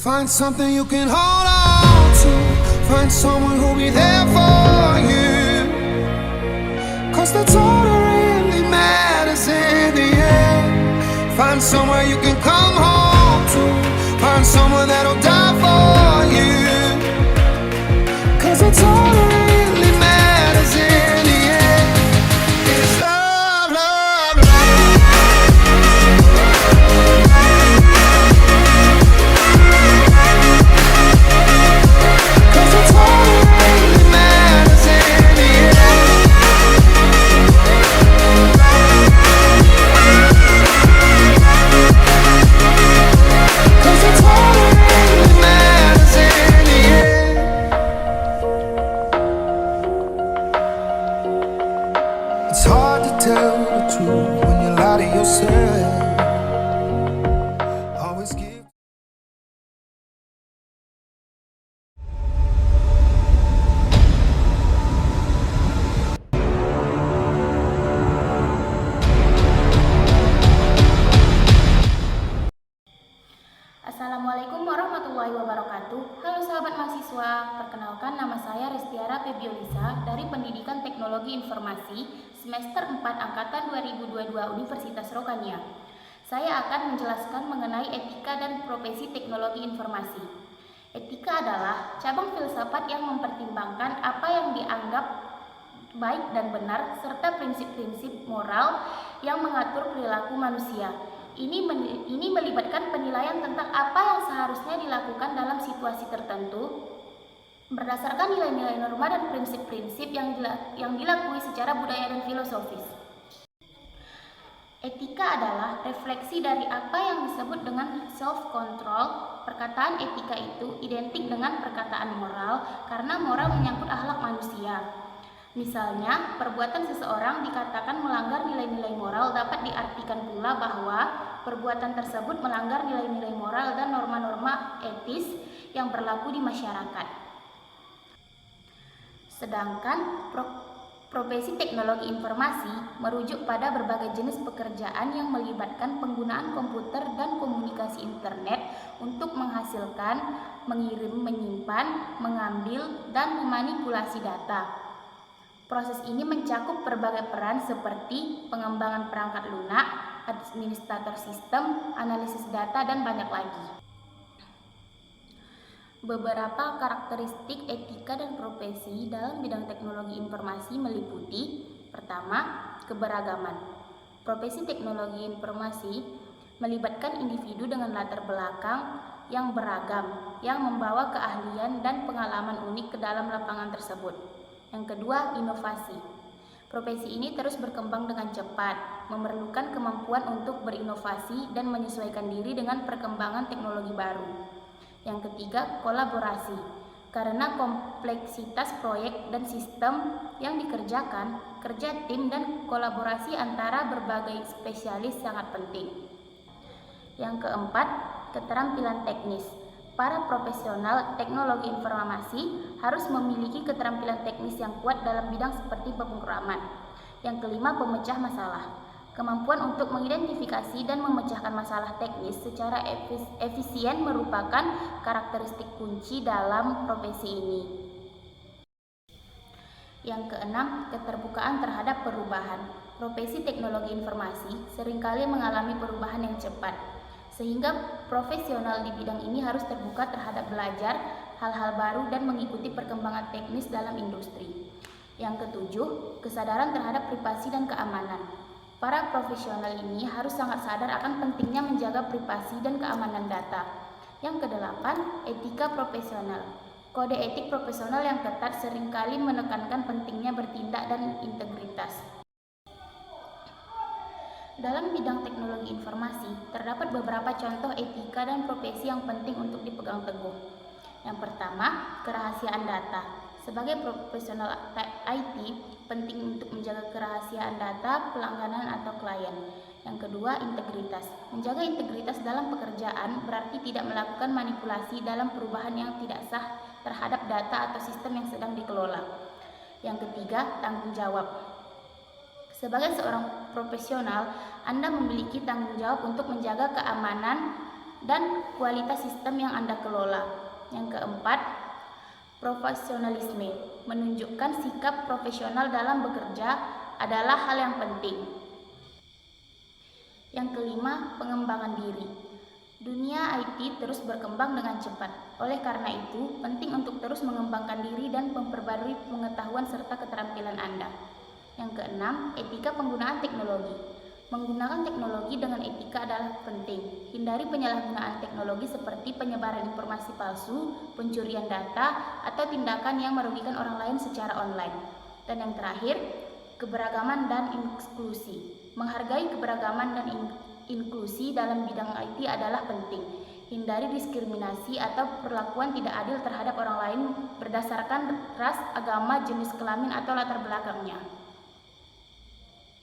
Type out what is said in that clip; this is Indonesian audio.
Find something you can hold on to. Find someone who'll be there for you. 'Cause that's all that really matters in the end. Find somewhere you can come home to. Find someone that'll die for you. 'Cause that's all that really matters in the end. It's love, love, love. 'Cause that's all that really matters in the end. 'Cause that's all that really matters in the end. It's hard to tell the truth when you lie to yourself. Always give. Assalamualaikum warahmatullahi wabarakatuh. Halo sahabat mahasiswa, perkenalkan nama saya Restiara Febiolisa dari Pendidikan Teknologi Informasi semester 4 angkatan 2022 Universitas Rokania. Saya akan menjelaskan mengenai etika dan profesi teknologi informasi. Etika adalah cabang filsafat yang mempertimbangkan apa yang dianggap baik dan benar serta prinsip-prinsip moral yang mengatur perilaku manusia. Ini melibatkan penilaian tentang apa yang seharusnya dilakukan dalam situasi tertentu berdasarkan nilai-nilai norma dan prinsip-prinsip yang dilakui secara budaya dan filosofis. Etika adalah refleksi dari apa yang disebut dengan self-control. Perkataan etika itu identik dengan perkataan moral karena moral menyangkut akhlak manusia. Misalnya, perbuatan seseorang dikatakan melanggar nilai-nilai moral dapat diartikan pula bahwa perbuatan tersebut melanggar nilai-nilai moral dan norma-norma etis yang berlaku di masyarakat. Sedangkan profesi teknologi informasi merujuk pada berbagai jenis pekerjaan yang melibatkan penggunaan komputer dan komunikasi internet untuk menghasilkan, mengirim, menyimpan, mengambil, dan memanipulasi data. Proses ini mencakup berbagai peran seperti pengembangan perangkat lunak, administrator sistem, analisis data, dan banyak lagi. Beberapa karakteristik etika dan profesi dalam bidang teknologi informasi meliputi: pertama, keberagaman. Profesi teknologi informasi melibatkan individu dengan latar belakang yang beragam, yang membawa keahlian dan pengalaman unik ke dalam lapangan tersebut. Yang kedua, inovasi. Profesi ini terus berkembang dengan cepat, memerlukan kemampuan untuk berinovasi dan menyesuaikan diri dengan perkembangan teknologi baru. Yang ketiga, kolaborasi. Karena kompleksitas proyek dan sistem yang dikerjakan, kerja tim dan kolaborasi antara berbagai spesialis sangat penting. Yang keempat, keterampilan teknis. Para profesional teknologi informasi harus memiliki keterampilan teknis yang kuat dalam bidang seperti pemrograman. Yang kelima, pemecah masalah. Kemampuan untuk mengidentifikasi dan memecahkan masalah teknis secara efisien merupakan karakteristik kunci dalam profesi ini. Yang keenam, keterbukaan terhadap perubahan. Profesi teknologi informasi seringkali mengalami perubahan yang cepat, sehingga profesional di bidang ini harus terbuka terhadap belajar hal-hal baru dan mengikuti perkembangan teknis dalam industri. Yang ketujuh, kesadaran terhadap privasi dan keamanan. Para profesional ini harus sangat sadar akan pentingnya menjaga privasi dan keamanan data. Yang kedelapan, etika profesional. Kode etik profesional yang ketat seringkali menekankan pentingnya bertindak dan integritas. Dalam bidang teknologi informasi, terdapat beberapa contoh etika dan profesi yang penting untuk dipegang teguh. Yang pertama, kerahasiaan data. Sebagai profesional IT, penting untuk menjaga kerahasiaan data pelangganan atau klien. Yang kedua, integritas. Menjaga integritas dalam pekerjaan berarti tidak melakukan manipulasi dalam perubahan yang tidak sah terhadap data atau sistem yang sedang dikelola. Yang ketiga, tanggung jawab. Sebagai seorang profesional, Anda memiliki tanggung jawab untuk menjaga keamanan dan kualitas sistem yang Anda kelola. Yang keempat, profesionalisme. Menunjukkan sikap profesional dalam bekerja adalah hal yang penting. Yang kelima, pengembangan diri. Dunia IT terus berkembang dengan cepat. Oleh karena itu, penting untuk terus mengembangkan diri dan memperbarui pengetahuan serta keterampilan Anda. Yang keenam, etika penggunaan teknologi. Menggunakan teknologi dengan etika adalah penting. Hindari penyalahgunaan teknologi seperti penyebaran informasi palsu, pencurian data, atau tindakan yang merugikan orang lain secara online. Dan yang terakhir, keberagaman dan inklusi. Menghargai keberagaman dan inklusi dalam bidang IT adalah penting. Hindari diskriminasi atau perlakuan tidak adil terhadap orang lain berdasarkan ras, agama, jenis kelamin, atau latar belakangnya.